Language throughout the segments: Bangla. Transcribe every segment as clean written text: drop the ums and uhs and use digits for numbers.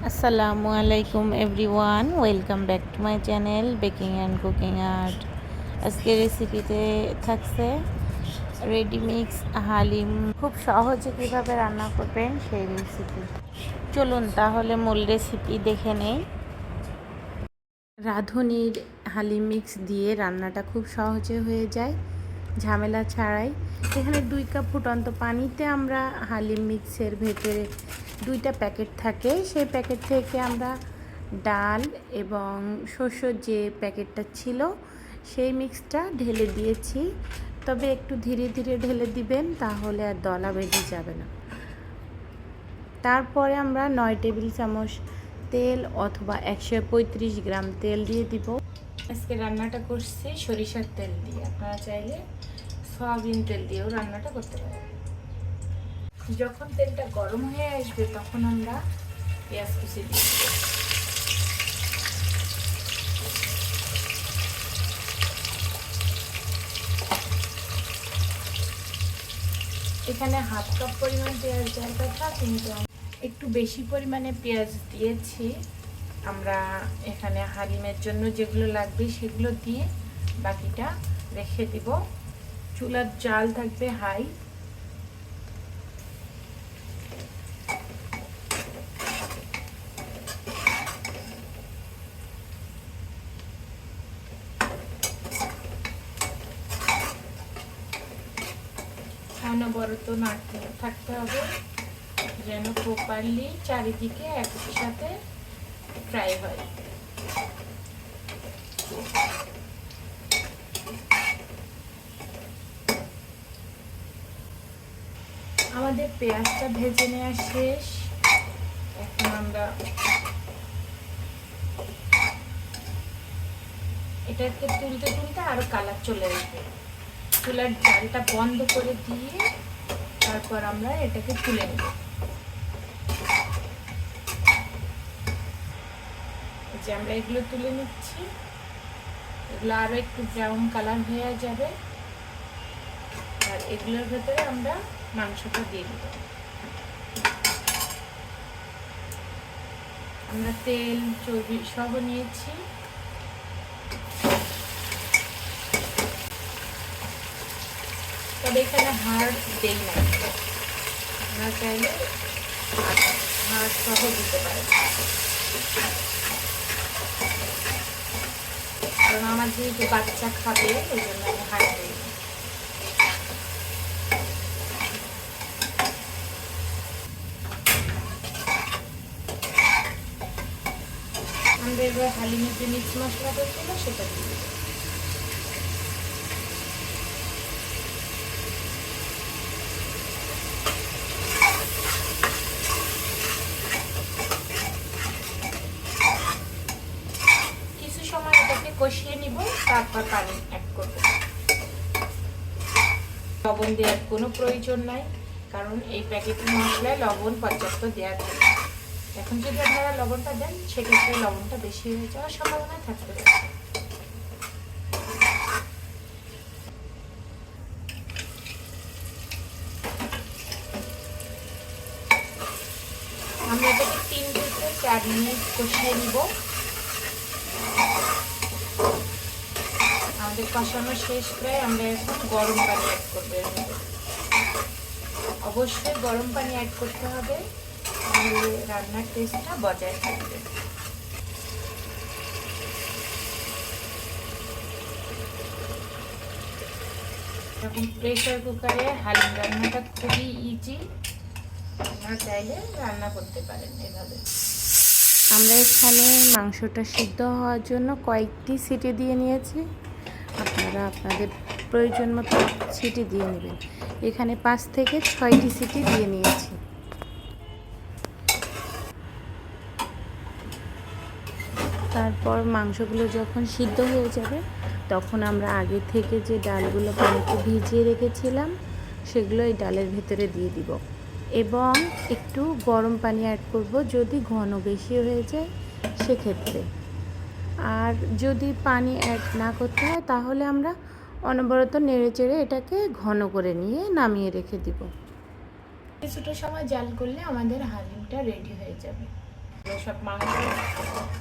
আসসালামু আলাইকুম everyone, welcome back to my channel baking and cooking art. আজকে রেসিপিতে থাকছে রেডি মিক্স হালিম। খুব সহজে কীভাবে রান্না করবেন সেই রেসিপি। চলুন তাহলে মূল রেসিপি দেখে নেই। রাঁধুনির হালিম মিক্স দিয়ে রান্নাটা খুব সহজে হয়ে যায়, ঝামেলা ছাড়াই। এখানে 2 কাপ ফুটন্ত পানিতে আমরা হালিম মিক্সের ভেতরে 2টা প্যাকেট থাকে, সেই প্যাকেট থেকে আমরা ডাল এবং শস্যর যে প্যাকেটটা ছিল সেই মিক্সটা ঢেলে দিয়েছি। তবে একটু ধীরে ধীরে ঢেলে দিবেন, তাহলে আর দলা বেঁধে যাবে না। তারপরে আমরা 9 টেবিল চামচ তেল অথবা 135 গ্রাম তেল দিয়ে দিব। আজকে রান্নাটা করছি সরিষার তেল দিয়ে, আপনারা চাইলে সয়াবিন তেল দিয়েও রান্নাটা করতে পারেন। যখন তেলটা গরম হয়ে আসবে তখন আমরা পেঁয়াজ কুচি দিয়ে দেব। এখানে হাফ কাপ পরিমাণ পেঁয়াজ দেওয়ার কথা, কিন্তু একটু বেশি পরিমাণে পেঁয়াজ দিয়েছি। আমরা এখানে হালিমের জন্য যেগুলো লাগবে সেগুলো দিয়ে বাকিটা রেখে দিব। চুলার জাল থাকবে হাই। অনবরত নাড়তে থাকতে হবে যেন প্রপারলি চারিদিকে একসাথে ফ্রাই হয়। আমাদের পেঁয়াজটা ভেজে নেওয়া শেষ। এখন আমরা এটাকে তুলতে তুলতে আরো কালার চলে আসবে। চুলার জালটা বন্ধ করে দিয়ে তারপর আমরা এটাকে তুলে নেব। যে আমরা এগুলো তুলে নিচ্ছি, এগুলো আরো একটু ব্রাউন কালার হয়ে যাবে। আর এগুলোর ভেতরে আমরা মাংসটা দিয়ে দেব। আমরা তেল চর্বি সহ নিয়েছি। তবে এখানে হাড় দেই না, আপনারা চাইলে হাড় সহ দিতে পারেন, কারণ আমার যেহেতু বাচ্চা খাবে ওই জন্য আমি হাড় দিই। আমরা এবার হালিমের যে মিক্স মশলাটা ছিল সেটা দিয়ে দেবো। কিছু সময় এটাকে কষিয়ে নিব, তারপর পানি অ্যাড করব। লবণ দেওয়ার কোনো প্রয়োজন নাই, কারণ এই প্যাকেটের মশলায় লবণ পর্যাপ্ত দেওয়া থাকে। এখন যদি আপনারা লবণটা দেন সেক্ষেত্রে লবণটা বেশি হয়ে যাওয়ার সম্ভাবনা থাকতে পারে। আমরা এটাকে 3 থেকে 4 মিনিট কষিয়ে নিব। আমাদের কষানো শেষ প্রায়। আমরা এখন গরম পানি অ্যাড করবো। অবশ্যই গরম পানি অ্যাড করতে হবে, তাহলে রান্নার টেস্টটা বজায় থাকবে। এখন প্রেসার কুকারে হালিম রান্নাটা খুবই ইজি, আপনারা চাইলে রান্না করতে পারেন এভাবে। আমরা এখানে মাংসটা সিদ্ধ হওয়ার জন্য কয়েকটি সিটি দিয়ে নিয়েছি। আপনারা আপনাদের প্রয়োজন মতো সিটি দিয়ে নেবেন। এখানে 5 থেকে 6টি সিটি দিয়ে নিয়েছি। তারপর মাংসগুলো যখন সিদ্ধ হয়ে যাবে তখন আমরা আগে থেকে যে ডালগুলো পানিতে ভিজিয়ে রেখেছিলাম সেগুলো এই ডালের ভেতরে দিয়ে দিব এবং একটু গরম পানি অ্যাড করব যদি ঘন বেশি হয়ে যায় সেক্ষেত্রে। আর যদি পানি অ্যাড না করতে হয় তাহলে আমরা অনবরত নেড়েচেড়ে এটাকে ঘন করে নিয়ে নামিয়ে রেখে দিব। কিছুটা সময় জাল করলে আমাদের হালিমটা রেডি হয়ে যাবে। সব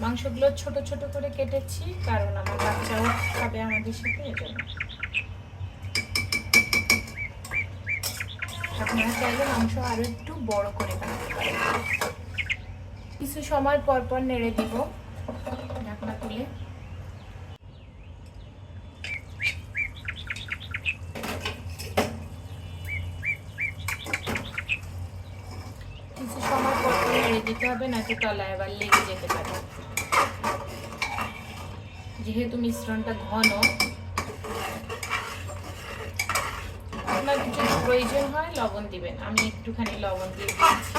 মাংসগুলো ছোট ছোট করে কেটেছি, কারণ আমার বাচ্চাও খাবে আমাদের সাথে, এজন্য। আপনারা চাইলে মাংস আরো একটু বড় করে কাটতে পারেন। কিছু সময় পর পর নেড়ে দিব ঢাকনা তুলে। কিছু সময় পর পর নেড়ে দিতে হবে, নাকি তলায় আবার লেগে যেতে পারে। যেহেতু মিশ্রণটা ঘন, আপনার কিছু প্রয়োজন হয় লবণ দিবেন। আমি একটুখানি লবণ দিয়ে দিচ্ছি।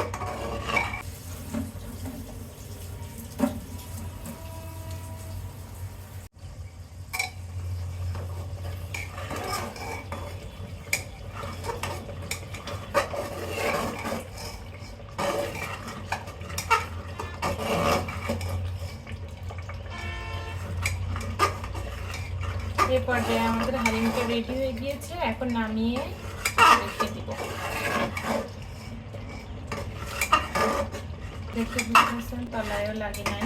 এই পর্যায়ে আমাদের হালিমটা রেডি হয়ে গিয়েছে। এখন নামিয়ে রেখে দিব। দেখতে বুঝতেছেন তলায়ও লাগে নাই।